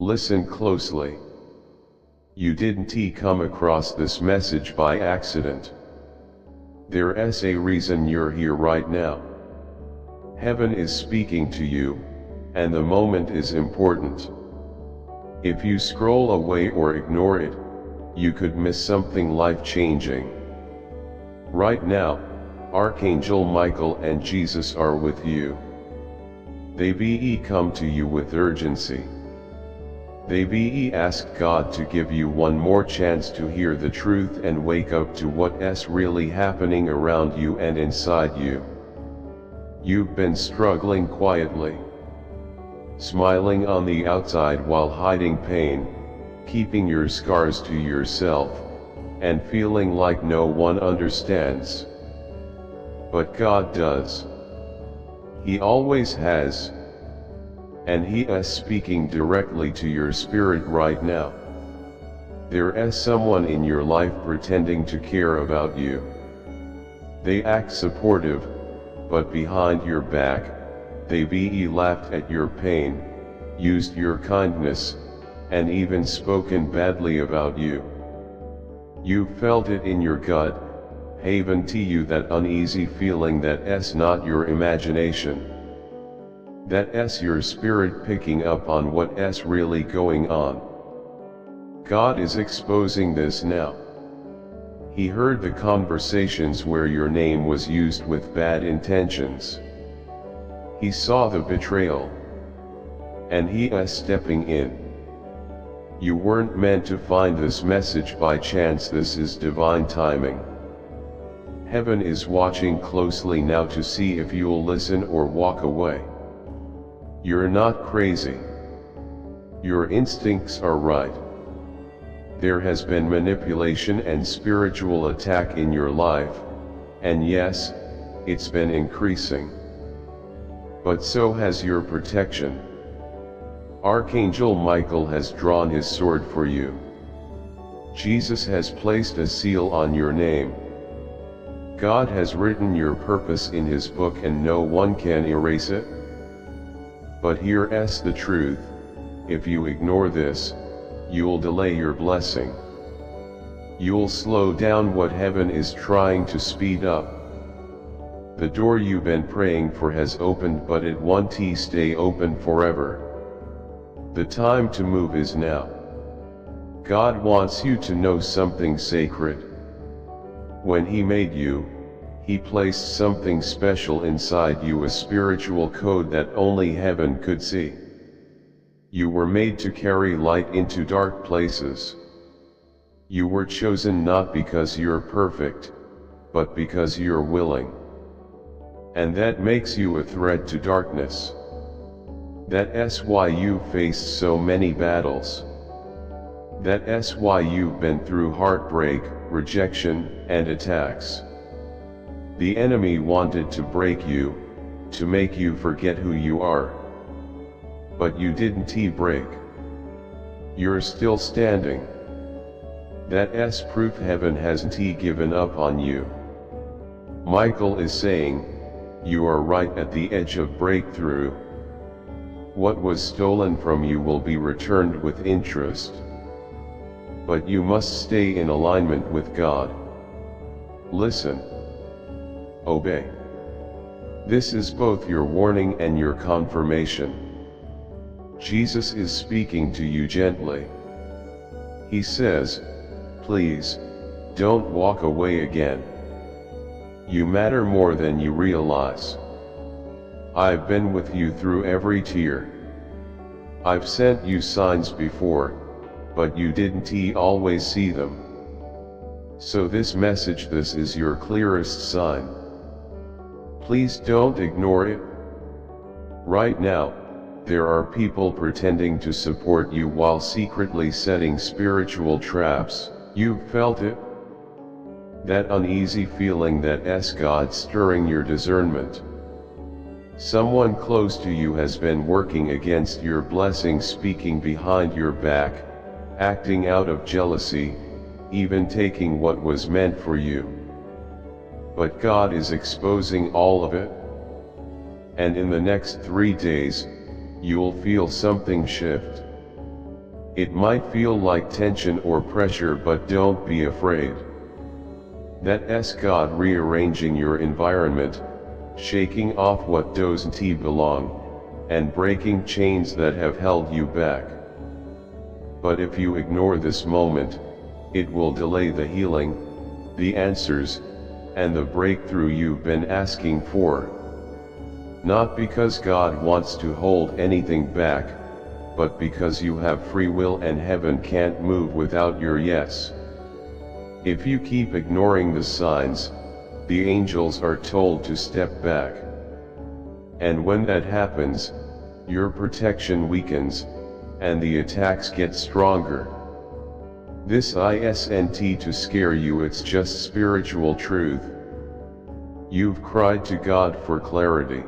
Listen closely. You didn't come across this message by accident. There's a reason you're here right now. Heaven is speaking to you, and the moment is important. If you scroll away or ignore it, you could miss something life-changing. Right now, Archangel Michael and Jesus are with you. They come to you with urgency. They ask God to give you one more chance to hear the truth and wake up to what's really happening around you and inside you. You've been struggling quietly, smiling on the outside while hiding pain, keeping your scars to yourself, and feeling like no one understands. But God does. He always has. And He is speaking directly to your spirit right now. There is someone in your life pretending to care about you. They act supportive, but behind your back, they laughed at your pain, used your kindness, and even spoken badly about you. You felt it in your gut, 𝚂𝚅𝚑𝚎𝚜, that uneasy feeling that's not your imagination. That's your spirit picking up on what's really going on. God is exposing this now. He heard the conversations where your name was used with bad intentions. He saw the betrayal. And He is stepping in. You weren't meant to find this message by chance. This is divine timing. Heaven is watching closely now to see if you'll listen or walk away. You're not crazy. Your instincts are right. There has been manipulation and spiritual attack in your life, and yes, it's been increasing. But so has your protection. Archangel Michael has drawn his sword for you. Jesus has placed a seal on your name. God has written your purpose in His book and no one can erase it. But here's the truth: if you ignore this, you'll delay your blessing. You'll slow down what heaven is trying to speed up. The door you've been praying for has opened, but it won't stay open forever. The time to move is now. God wants you to know something sacred. When He made you, He placed something special inside you, a spiritual code that only heaven could see. You were made to carry light into dark places. You were chosen not because you're perfect, but because you're willing. And that makes you a threat to darkness. That's why you faced so many battles. That's why you've been through heartbreak, rejection, and attacks. The enemy wanted to break you, to make you forget who you are. But you didn't break. You're still standing. That's proof heaven hasn't given up on you. Michael is saying, you are right at the edge of breakthrough. What was stolen from you will be returned with interest. But you must stay in alignment with God. Listen. Obey. This is both your warning and your confirmation. Jesus is speaking to you gently. He says, please, don't walk away again. You matter more than you realize. I've been with you through every tear. I've sent you signs before, but you didn't always see them. So this message, this is your clearest sign. Please don't ignore it. Right now, there are people pretending to support you while secretly setting spiritual traps. You've felt it? That uneasy feeling that's God stirring your discernment. Someone close to you has been working against your blessing, speaking behind your back, acting out of jealousy, even taking what was meant for you. But God is exposing all of it. And in the next 3 days, you'll feel something shift. It might feel like tension or pressure, but don't be afraid. That's God rearranging your environment, shaking off what doesn't belong, and breaking chains that have held you back. But if you ignore this moment, it will delay the healing, the answers, and the breakthrough you've been asking for. Not because God wants to hold anything back, but because you have free will and heaven can't move without your yes. If you keep ignoring the signs, the angels are told to step back. And when that happens, your protection weakens, and the attacks get stronger. This isn't to scare you, it's just spiritual truth. You've cried to God for clarity.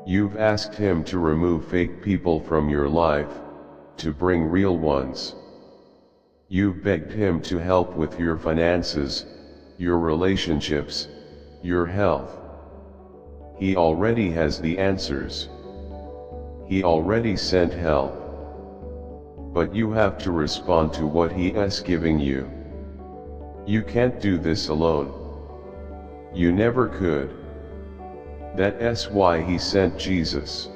You've asked Him to remove fake people from your life, to bring real ones. You've begged Him to help with your finances, your relationships, your health. He already has the answers. He already sent help. But you have to respond to what He is giving you. You can't do this alone. You never could. That's why He sent Jesus.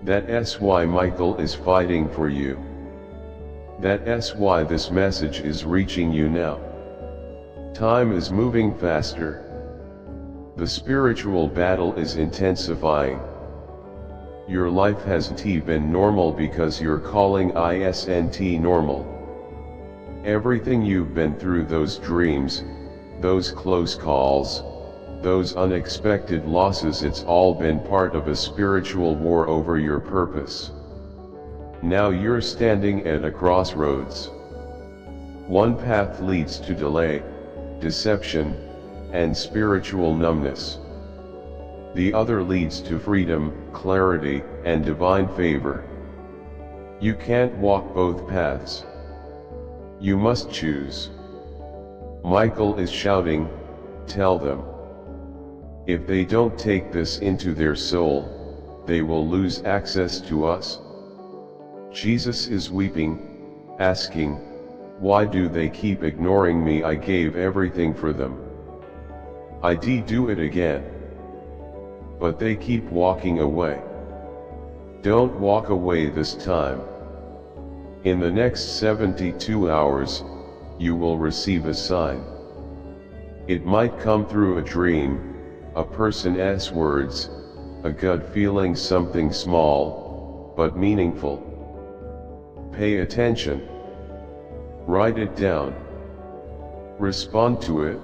That's why Michael is fighting for you. That's why this message is reaching you now. Time is moving faster. The spiritual battle is intensifying. Your life hasn't been normal because you're calling isn't normal. Everything you've been through, those dreams, those close calls, those unexpected losses, it's all been part of a spiritual war over your purpose. Now you're standing at a crossroads. One path leads to delay, deception, and spiritual numbness. The other leads to freedom, clarity, and divine favor. You can't walk both paths. You must choose. Michael is shouting, tell them. If they don't take this into their soul, they will lose access to us. Jesus is weeping, asking, why do they keep ignoring me? I gave everything for them. I do it again. But they keep walking away. Don't walk away this time. In the next 72 hours, you will receive a sign. It might come through a dream, a person's words, a gut feeling, something small, but meaningful. Pay attention. Write it down. Respond to it.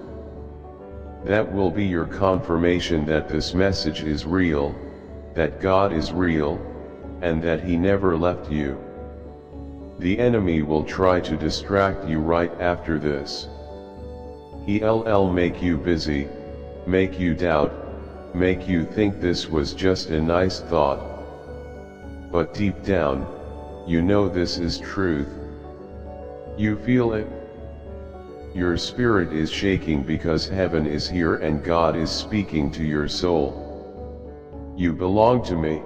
That will be your confirmation that this message is real, that God is real, and that He never left you. The enemy will try to distract you right after this. He'll make you busy, make you doubt, make you think this was just a nice thought. But deep down, you know this is truth. You feel it. Your spirit is shaking because heaven is here and God is speaking to your soul. You belong to me,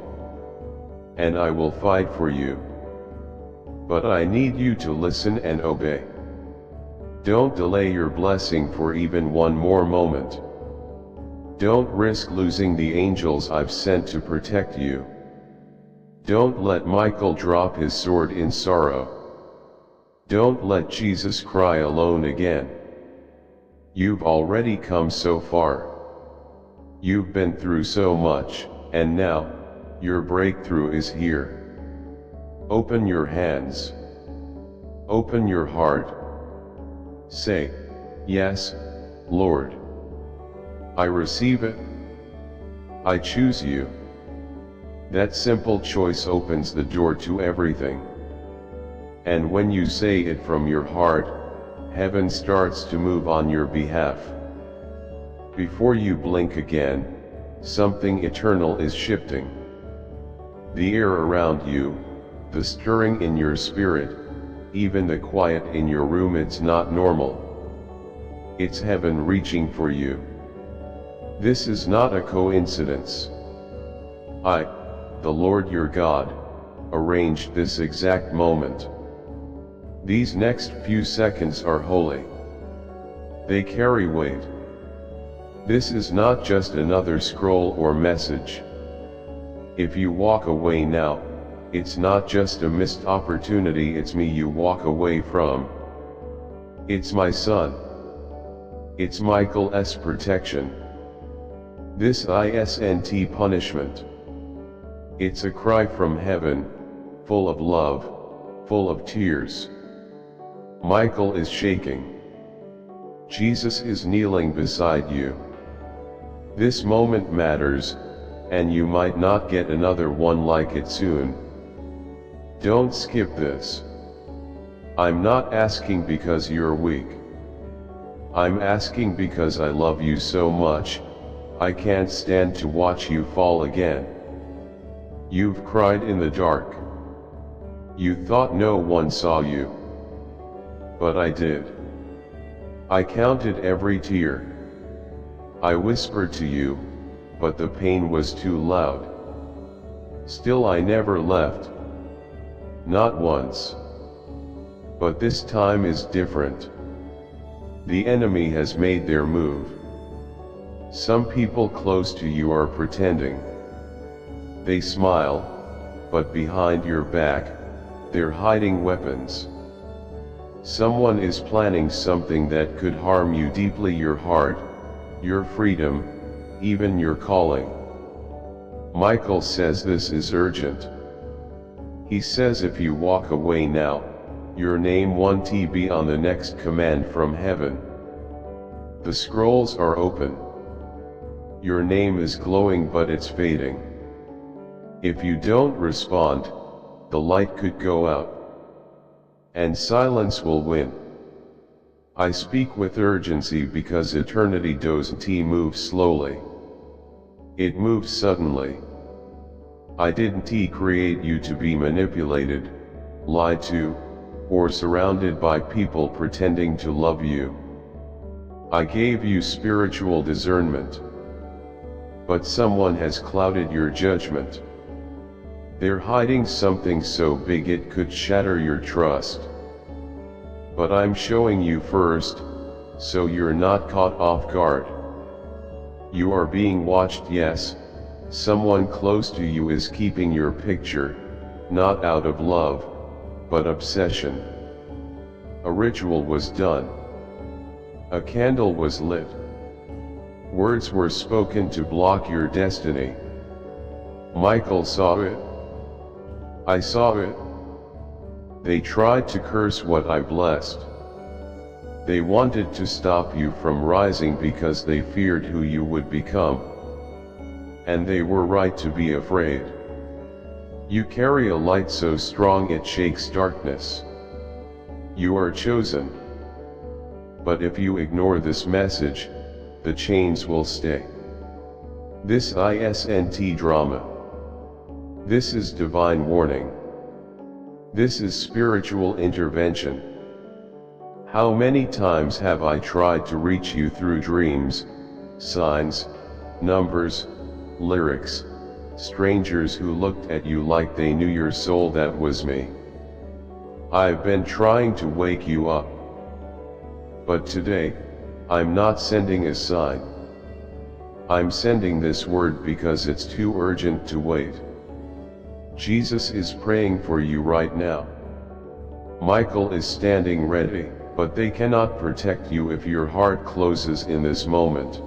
and I will fight for you. But I need you to listen and obey. Don't delay your blessing for even one more moment. Don't risk losing the angels I've sent to protect you. Don't let Michael drop his sword in sorrow. Don't let Jesus cry alone again. You've already come so far. You've been through so much, and now, your breakthrough is here. Open your hands. Open your heart. Say, yes, Lord. I receive it. I choose you. That simple choice opens the door to everything. And when you say it from your heart, heaven starts to move on your behalf. Before you blink again, something eternal is shifting. The air around you, the stirring in your spirit, even the quiet in your room, it's not normal. It's heaven reaching for you. This is not a coincidence. I, the Lord your God, arranged this exact moment. These next few seconds are holy. They carry weight. This is not just another scroll or message. If you walk away now, it's not just a missed opportunity, it's me you walk away from. It's my son. It's Michael's protection. This isn't punishment. It's a cry from heaven, full of love, full of tears. Michael is shaking. Jesus is kneeling beside you. This moment matters, and you might not get another one like it soon. Don't skip this. I'm not asking because you're weak. I'm asking because I love you so much, I can't stand to watch you fall again. You've cried in the dark. You thought no one saw you. But I did. I counted every tear. I whispered to you, but the pain was too loud. Still I never left. Not once. But this time is different. The enemy has made their move. Some people close to you are pretending. They smile, but behind your back, they're hiding weapons. Someone is planning something that could harm you deeply, your heart, your freedom, even your calling. Michael says this is urgent. He says if you walk away now, your name won't be on the next command from heaven. The scrolls are open. Your name is glowing but it's fading. If you don't respond, the light could go out. And silence will win. I speak with urgency because eternity doesn't move slowly. It moves suddenly. I didn't create you to be manipulated, lied to, or surrounded by people pretending to love you. I gave you spiritual discernment. But someone has clouded your judgment. They're hiding something so big it could shatter your trust. But I'm showing you first, so you're not caught off guard. You are being watched, yes. Someone close to you is keeping your picture, not out of love, but obsession. A ritual was done. A candle was lit. Words were spoken to block your destiny. Michael saw it. I saw it. They tried to curse what I blessed. They wanted to stop you from rising because they feared who you would become. And they were right to be afraid. You carry a light so strong it shakes darkness. You are chosen. But if you ignore this message, the chains will stay. This isn't drama. This is divine warning. This is spiritual intervention. How many times have I tried to reach you through dreams, signs, numbers, lyrics, strangers who looked at you like they knew your soul? That was me. I've been trying to wake you up. But today, I'm not sending a sign. I'm sending this word because it's too urgent to wait. Jesus is praying for you right now. Michael is standing ready, but they cannot protect you if your heart closes in this moment.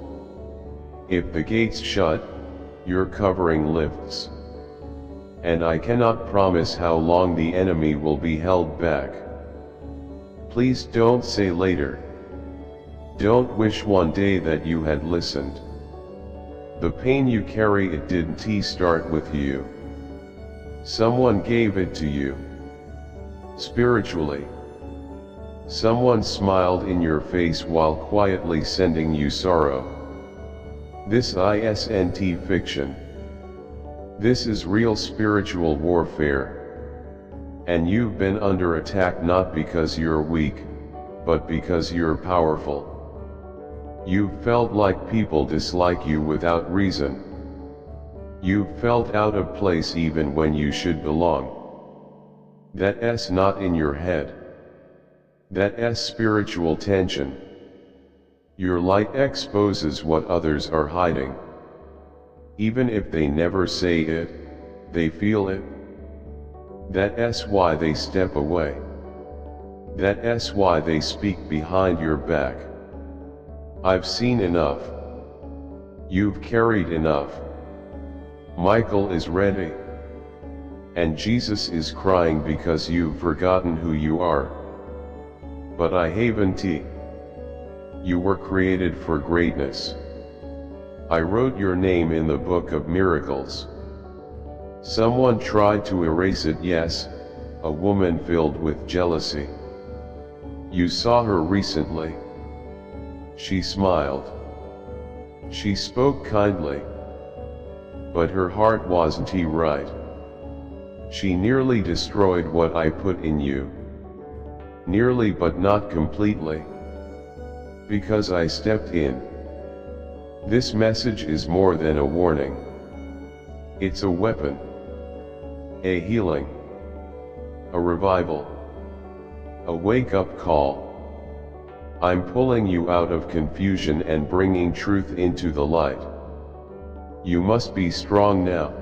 If the gates shut, your covering lifts. And I cannot promise how long the enemy will be held back. Please don't say later. Don't wish one day that you had listened. The pain you carry, it didn't start with you. Someone gave it to you. Spiritually. Someone smiled in your face while quietly sending you sorrow. This isn't fiction. This is real spiritual warfare. And you've been under attack not because you're weak, but because you're powerful. You've felt like people dislike you without reason. You've felt out of place even when you should belong. That's not in your head. That's spiritual tension. Your light exposes what others are hiding. Even if they never say it, they feel it. That's why they step away. That's why they speak behind your back. I've seen enough. You've carried enough. Michael is ready. And Jesus is crying because you've forgotten who you are. But I haven't. You were created for greatness. I wrote your name in the book of miracles. Someone tried to erase it, yes, a woman filled with jealousy. You saw her recently. She smiled. She spoke kindly. But her heart wasn't right. She nearly destroyed what I put in you. Nearly, but not completely. Because I stepped in. This message is more than a warning. It's a weapon. A healing. A revival. A wake-up call. I'm pulling you out of confusion and bringing truth into the light. You must be strong now.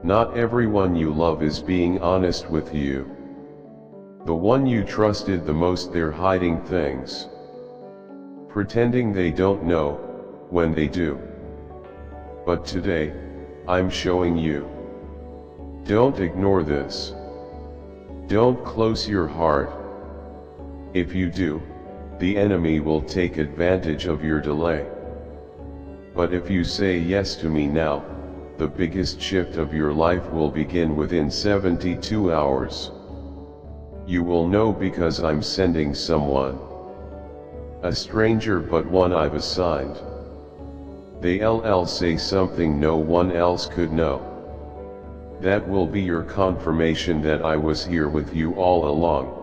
Not everyone you love is being honest with you. The one you trusted the most, they're hiding things. Pretending they don't know, when they do. But today, I'm showing you. Don't ignore this. Don't close your heart. If you do, the enemy will take advantage of your delay. But if you say yes to me now, the biggest shift of your life will begin within 72 hours. You will know because I'm sending someone. A stranger, but one I've assigned. They'll say something no one else could know. That will be your confirmation that I was here with you all along.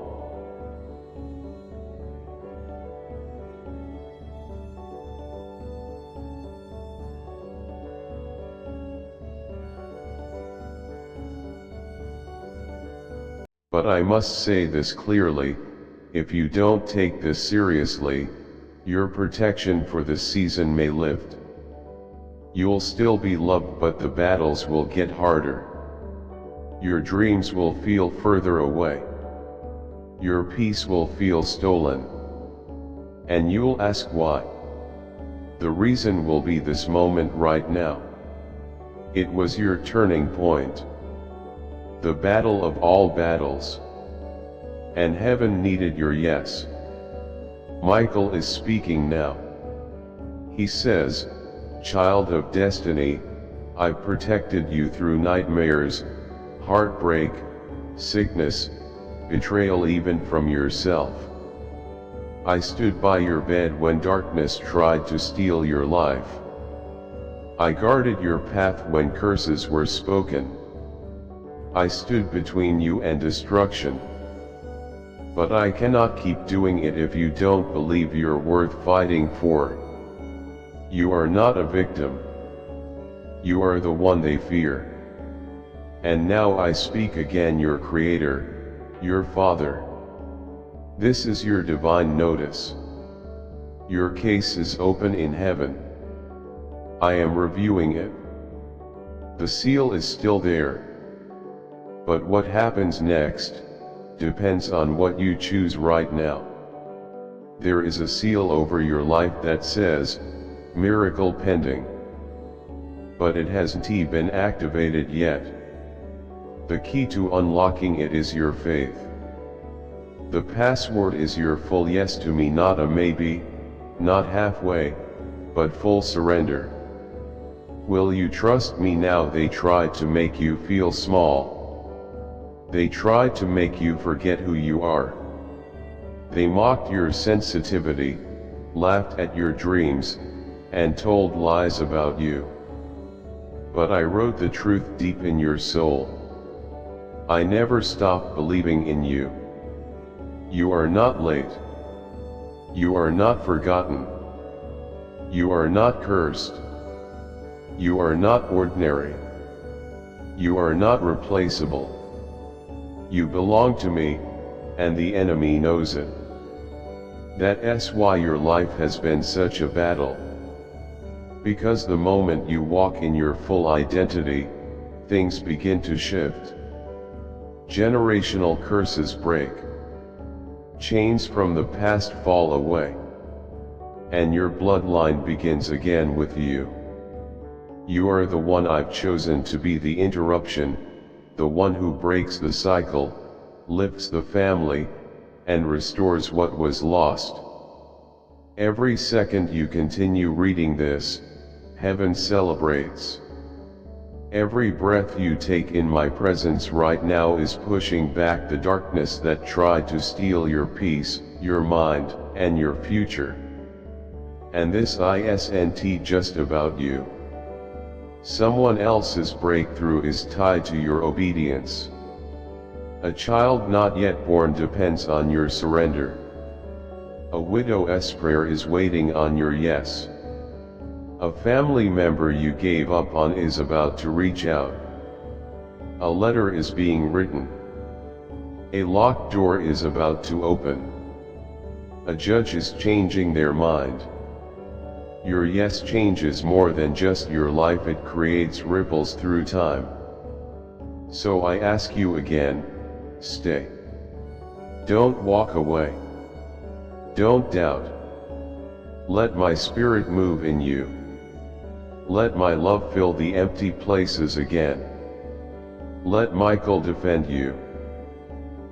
But I must say this clearly, if you don't take this seriously, your protection for this season may lift. You'll still be loved, but the battles will get harder. Your dreams will feel further away. Your peace will feel stolen. And you'll ask why. The reason will be this moment right now. It was your turning point. The battle of all battles. And heaven needed your yes. Michael is speaking now. He says, "Child of destiny, I've protected you through nightmares, heartbreak, sickness, betrayal, even from yourself. I stood by your bed when darkness tried to steal your life. I guarded your path when curses were spoken. I stood between you and destruction. But I cannot keep doing it if you don't believe you're worth fighting for. You are not a victim. You are the one they fear. And now I speak again, your Creator, your Father. This is your divine notice. Your case is open in heaven. I am reviewing it. The seal is still there. But what happens next depends on what you choose right now. There is a seal over your life that says, miracle pending. But it hasn't been activated yet. The key to unlocking it is your faith. The password is your full yes to me, not a maybe, not halfway, but full surrender. Will you trust me now? They tried to make you feel small. They tried to make you forget who you are. They mocked your sensitivity, laughed at your dreams, and told lies about you. But I wrote the truth deep in your soul. I never stopped believing in you. You are not late. You are not forgotten. You are not cursed. You are not ordinary. You are not replaceable. You belong to me, and the enemy knows it. That's why your life has been such a battle. Because the moment you walk in your full identity, things begin to shift. Generational curses break. Chains from the past fall away. And your bloodline begins again with you. You are the one I've chosen to be the interruption, the one who breaks the cycle, lifts the family, and restores what was lost. Every second you continue reading this, heaven celebrates. Every breath you take in my presence right now is pushing back the darkness that tried to steal your peace, your mind, and your future. And this isn't just about you. Someone else's breakthrough is tied to your obedience. A child not yet born depends on your surrender. A widow's prayer is waiting on your yes. A family member you gave up on is about to reach out. A letter is being written. A locked door is about to open. A judge is changing their mind. Your yes changes more than just your life, it creates ripples through time. So I ask you again, stay. Don't walk away. Don't doubt. Let my spirit move in you. Let my love fill the empty places again. Let Michael defend you.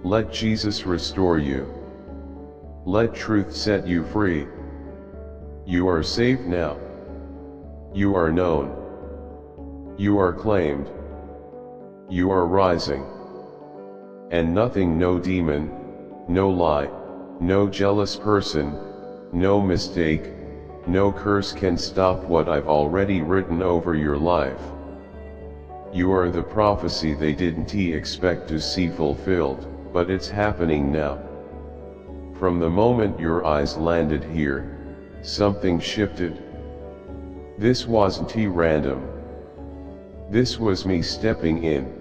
Let Jesus restore you. Let truth set you free. You are safe now. You are known. You are claimed. You are rising. And nothing, no demon, no lie, no jealous person, no mistake, no curse can stop what I've already written over your life. You are the prophecy they didn't expect to see fulfilled, but it's happening now. From the moment your eyes landed here, something shifted. This wasn't random. This was me stepping in.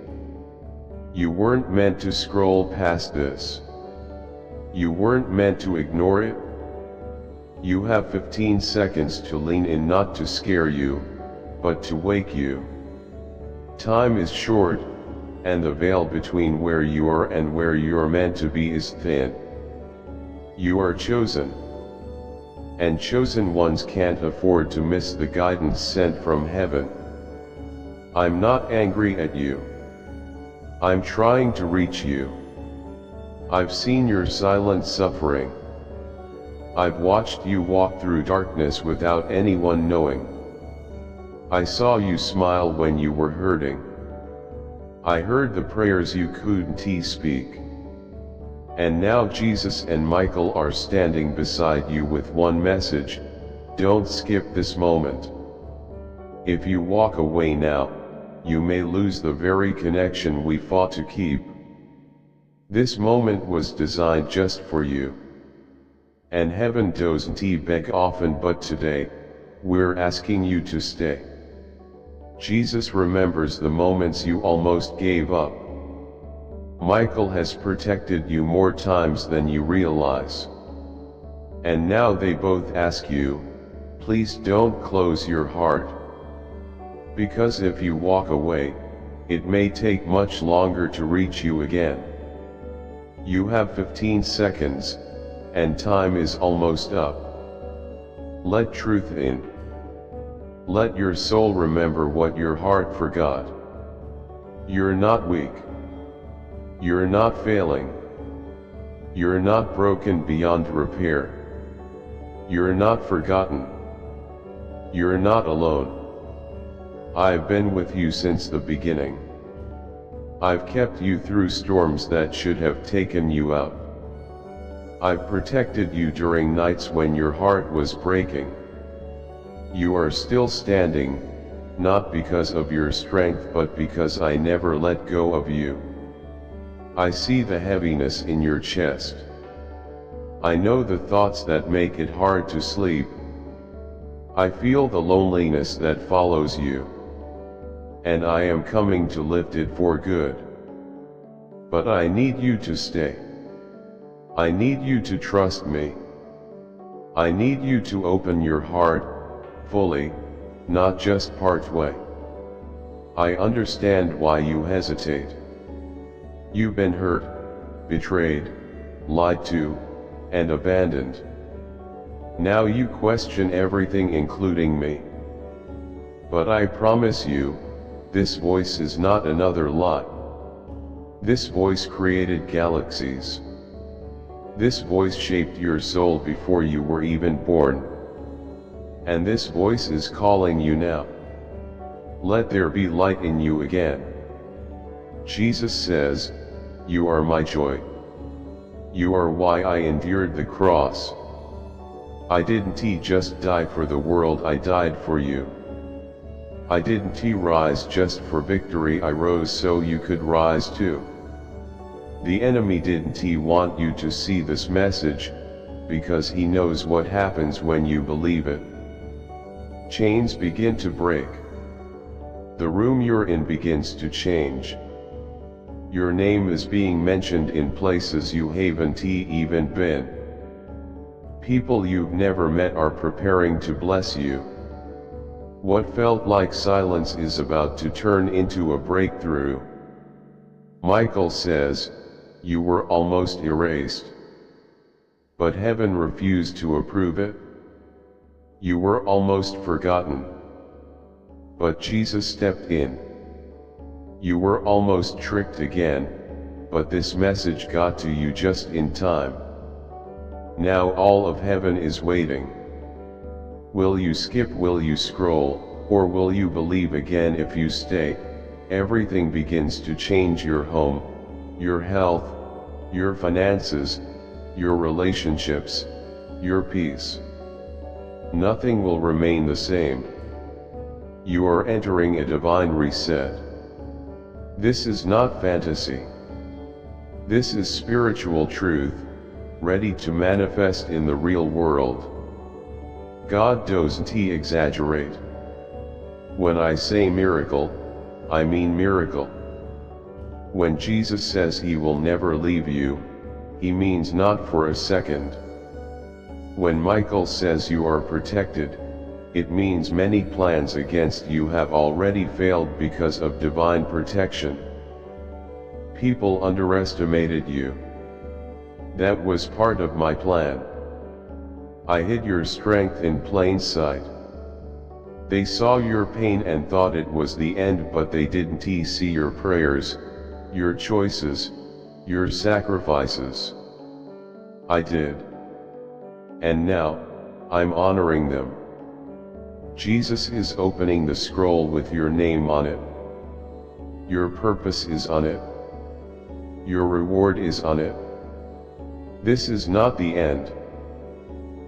You weren't meant to scroll past this. You weren't meant to ignore it. You have 15 seconds to lean in, not to scare you, but to wake you. Time is short, and the veil between where you are and where you're meant to be is thin. You are chosen. And chosen ones can't afford to miss the guidance sent from heaven. I'm not angry at you. I'm trying to reach you. I've seen your silent suffering. I've watched you walk through darkness without anyone knowing. I saw you smile when you were hurting. I heard the prayers you couldn't speak. And now Jesus and Michael are standing beside you with one message: don't skip this moment. If you walk away now, you may lose the very connection we fought to keep. This moment was designed just for you. And heaven doesn't beg often, but today, we're asking you to stay. Jesus remembers the moments you almost gave up. Michael has protected you more times than you realize. And now they both ask you, please don't close your heart. Because if you walk away, it may take much longer to reach you again. You have 15 seconds, and time is almost up. Let truth in. Let your soul remember what your heart forgot. You're not weak. You're not failing. You're not broken beyond repair. You're not forgotten. You're not alone. I've been with you since the beginning. I've kept you through storms that should have taken you out. I've protected you during nights when your heart was breaking. You are still standing, not because of your strength but because I never let go of you. I see the heaviness in your chest. I know the thoughts that make it hard to sleep. I feel the loneliness that follows you. And I am coming to lift it for good. But I need you to stay. I need you to trust me. I need you to open your heart, fully, not just partway. I understand why you hesitate. You've been hurt, betrayed, lied to, and abandoned. Now you question everything including me. But I promise you, this voice is not another lie. This voice created galaxies. This voice shaped your soul before you were even born. And this voice is calling you now. Let there be light in you again. Jesus says, "You are my joy. You are why I endured the cross. I didn't just die for the world, I died for you. I didn't rise just for victory, I rose so you could rise too." The enemy didn't want you to see this message, because he knows what happens when you believe it. Chains begin to break. The room you're in begins to change. Your name is being mentioned in places you haven't even been. People you've never met are preparing to bless you. What felt like silence is about to turn into a breakthrough. Michael says, "You were almost erased." But heaven refused to approve it. You were almost forgotten. But Jesus stepped in. You were almost tricked again, but this message got to you just in time. Now all of heaven is waiting. Will you skip, will you scroll, or will you believe again? If you stay, everything begins to change: your home, your health, your finances, your relationships, your peace. Nothing will remain the same. You are entering a divine reset. This is not fantasy. This is spiritual truth, ready to manifest in the real world. God doesn't exaggerate. When I say miracle, I mean miracle. When Jesus says he will never leave you, he means not for a second. When Michael says you are protected, it means many plans against you have already failed because of divine protection. People underestimated you. That was part of my plan. I hid your strength in plain sight. They saw your pain and thought it was the end, but they didn't see your prayers, your choices, your sacrifices. I did. And now, I'm honoring them. Jesus is opening the scroll with your name on it. Your purpose is on it. Your reward is on it. This is not the end.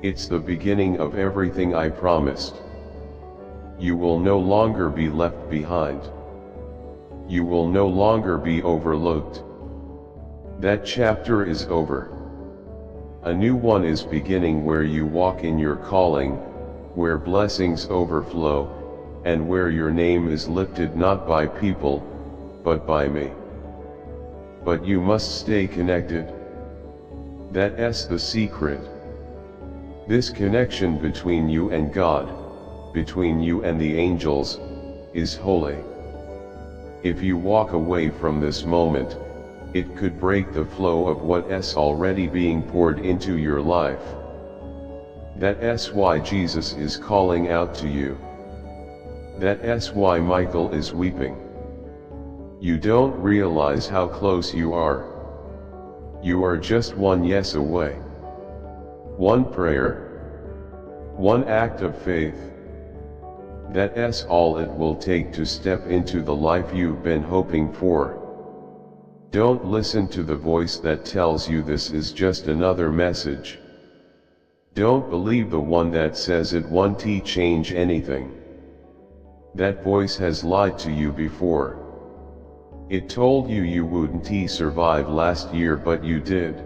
It's the beginning of everything I promised. You will no longer be left behind. You will no longer be overlooked. That chapter is over. A new one is beginning, where you walk in your calling, where blessings overflow, and where your name is lifted not by people, but by me. But you must stay connected. That's the secret. This connection between you and God, between you and the angels, is holy. If you walk away from this moment, it could break the flow of what's already being poured into your life. That's why Jesus is calling out to you. That's why Michael is weeping. You don't realize how close you are. You are just one yes away. One prayer. One act of faith. That's all it will take to step into the life you've been hoping for. Don't listen to the voice that tells you this is just another message. Don't believe the one that says it won't change anything. That voice has lied to you before. It told you you wouldn't survive last year, but you did.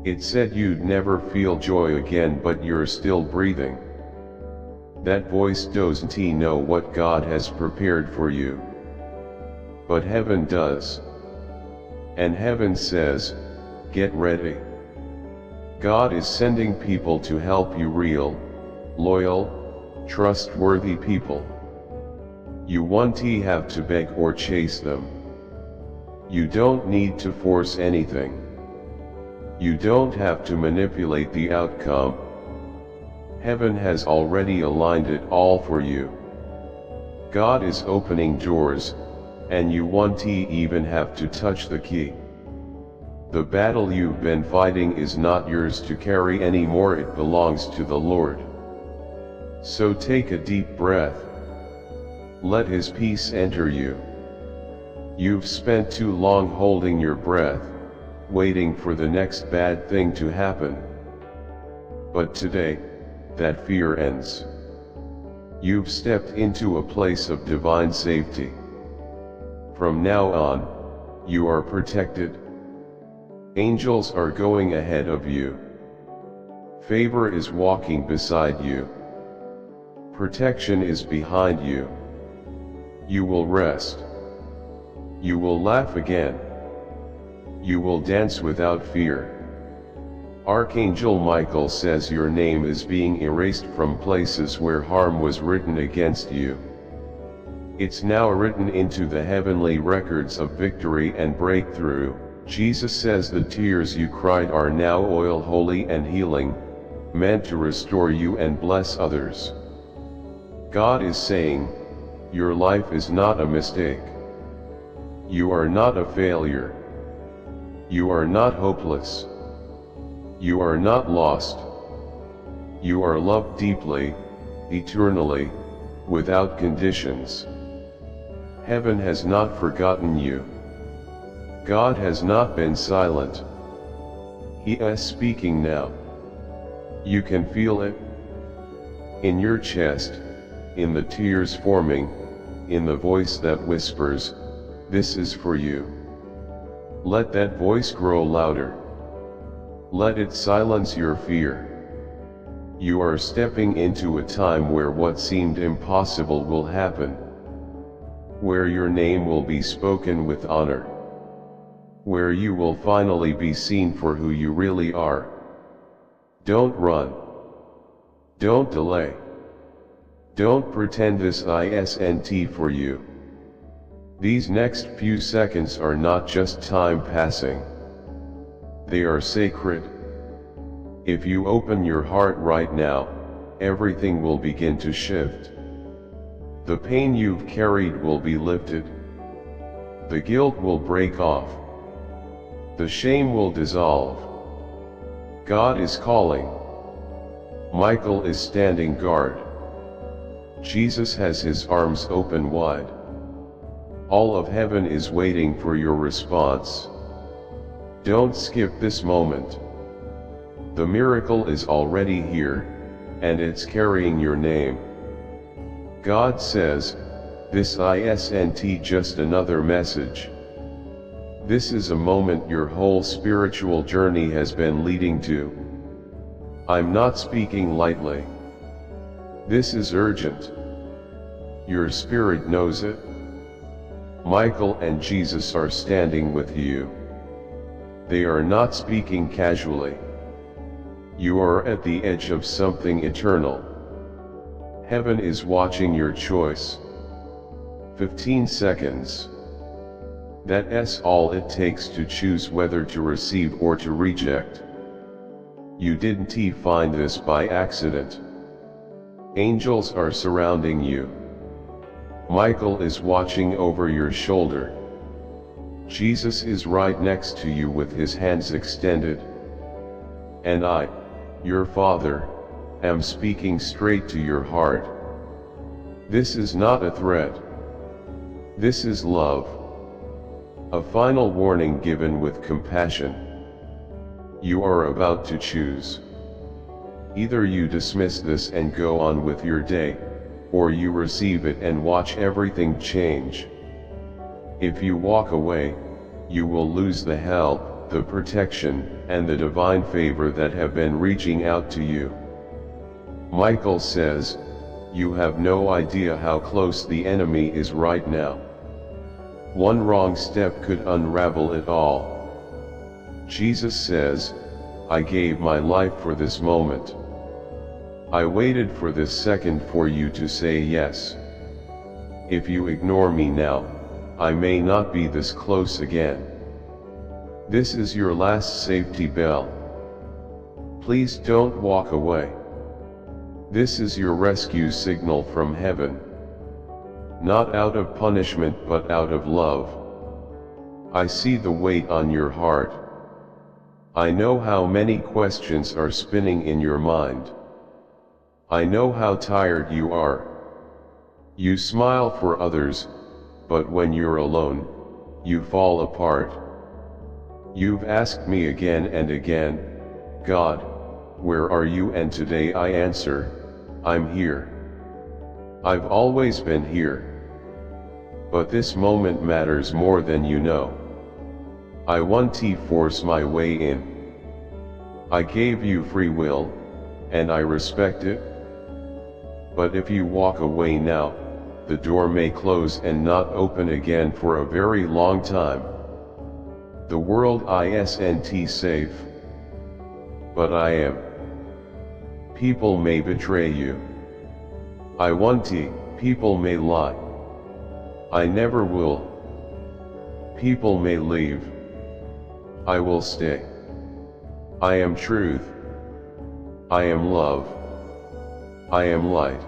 It said you'd never feel joy again, but you're still breathing. That voice doesn't know what God has prepared for you. But heaven does. And heaven says, get ready. God is sending people to help you, real, loyal, trustworthy people. You won't have to beg or chase them. You don't need to force anything. You don't have to manipulate the outcome. Heaven has already aligned it all for you. God is opening doors, and you won't even have to touch the key. The battle you've been fighting is not yours to carry anymore, it belongs to the Lord. So take a deep breath. Let His peace enter you. You've spent too long holding your breath, waiting for the next bad thing to happen. But today, that fear ends. You've stepped into a place of divine safety. From now on, you are protected. Angels are going ahead of you. Favor is walking beside you. Protection is behind you. You will rest. You will laugh again. You will dance without fear. Archangel Michael says your name is being erased from places where harm was written against you. It's now written into the heavenly records of victory and breakthrough. Jesus says the tears you cried are now oil, holy and healing, meant to restore you and bless others. God is saying, your life is not a mistake. You are not a failure. You are not hopeless. You are not lost. You are loved deeply, eternally, without conditions. Heaven has not forgotten you. God has not been silent. He is speaking now. You can feel it. In your chest, in the tears forming, in the voice that whispers, this is for you. Let that voice grow louder. Let it silence your fear. You are stepping into a time where what seemed impossible will happen. Where your name will be spoken with honor. Where you will finally be seen for who you really are. Don't run. Don't delay. Don't pretend this isn't for you. These next few seconds are not just time passing. They are sacred. If you open your heart right now, everything will begin to shift. The pain you've carried will be lifted. The guilt will break off. The shame will dissolve. God is calling. Michael is standing guard. Jesus has his arms open wide. All of heaven is waiting for your response. Don't skip this moment. The miracle is already here, and it's carrying your name. God says, this isn't just another message. This is a moment your whole spiritual journey has been leading to. I'm not speaking lightly. This is urgent. Your spirit knows it. Michael and Jesus are standing with you. They are not speaking casually. You are at the edge of something eternal. Heaven is watching your choice. 15 seconds. That's all it takes to choose whether to receive or to reject. You didn't find this by accident. Angels are surrounding you. Michael is watching over your shoulder. Jesus is right next to you with his hands extended. And I, your Father, am speaking straight to your heart. This is not a threat. This is love. A final warning given with compassion. You are about to choose. Either you dismiss this and go on with your day, or you receive it and watch everything change. If you walk away, you will lose the help, the protection, and the divine favor that have been reaching out to you. Michael says, you have no idea how close the enemy is right now. One wrong step could unravel it all. Jesus says, I gave my life for this moment. I waited for this second for you to say yes. If you ignore me now, I may not be this close again. This is your last safety bell. Please don't walk away. This is your rescue signal from heaven. Not out of punishment but out of love. I see the weight on your heart. I know how many questions are spinning in your mind. I know how tired you are. You smile for others, but when you're alone, you fall apart. You've asked me again and again, God, where are you? And today I answer, I'm here. I've always been here. But this moment matters more than you know. I want to force my way in. I gave you free will, and I respect it. But if you walk away now, the door may close and not open again for a very long time. The world isn't safe. But I am. People may betray you. I want to. People may lie. I never will. People may leave. I will stay. I am truth. I am love. I am light.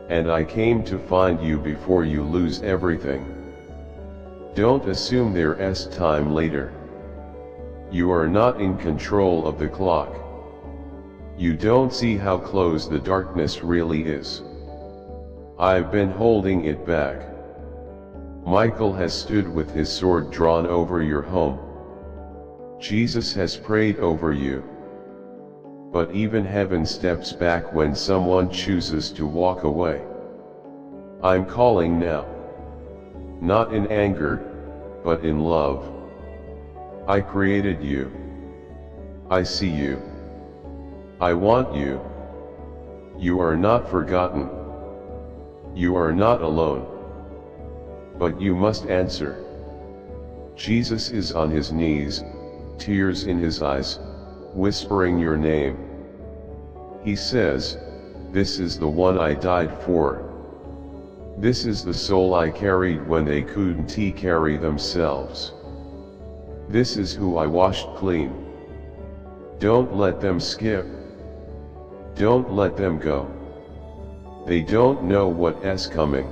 And I came to find you before you lose everything. Don't assume there's time later. You are not in control of the clock. You don't see how close the darkness really is. I've been holding it back. Michael has stood with his sword drawn over your home. Jesus has prayed over you. But even heaven steps back when someone chooses to walk away. I'm calling now. Not in anger, but in love. I created you. I see you. I want you. You are not forgotten. You are not alone. But you must answer. Jesus is on his knees, tears in his eyes, whispering your name. He says, this is the one I died for. This is the soul I carried when they couldn't carry themselves. This is who I washed clean. Don't let them skip. Don't let them go. They don't know what's coming.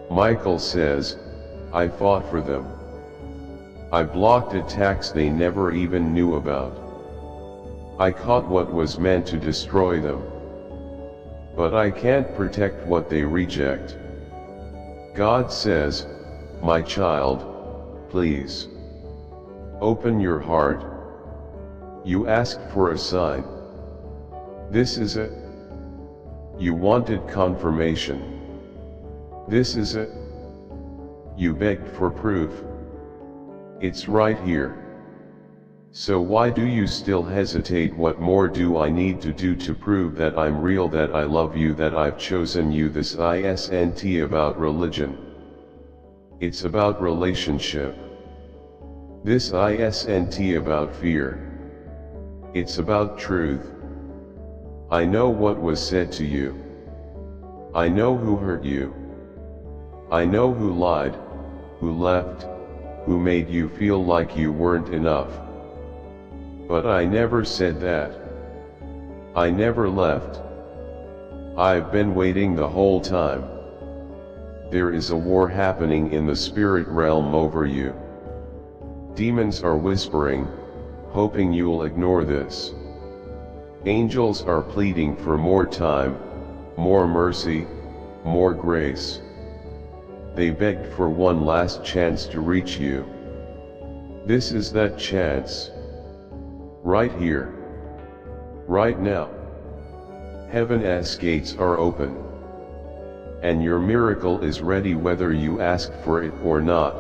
Michael says, I fought for them. I blocked attacks they never even knew about. I caught what was meant to destroy them. But I can't protect what they reject. God says, my child, please. Open your heart. You asked for a sign. This is it. You wanted confirmation. This is it. You begged for proof. It's right here. So why do you still hesitate? What more do I need to do to prove that I'm real, that I love you, that I've chosen you? This isn't about religion. It's about relationship. This isn't about fear. It's about truth. I know what was said to you. I know who hurt you. I know who lied, who left, who made you feel like you weren't enough. But I never said that. I never left. I've been waiting the whole time. There is a war happening in the spirit realm over you. Demons are whispering, hoping you'll ignore this. Angels are pleading for more time, more mercy, more grace. They begged for one last chance to reach you. This is that chance. Right here. Right now. Heaven's gates are open. And your miracle is ready whether you ask for it or not.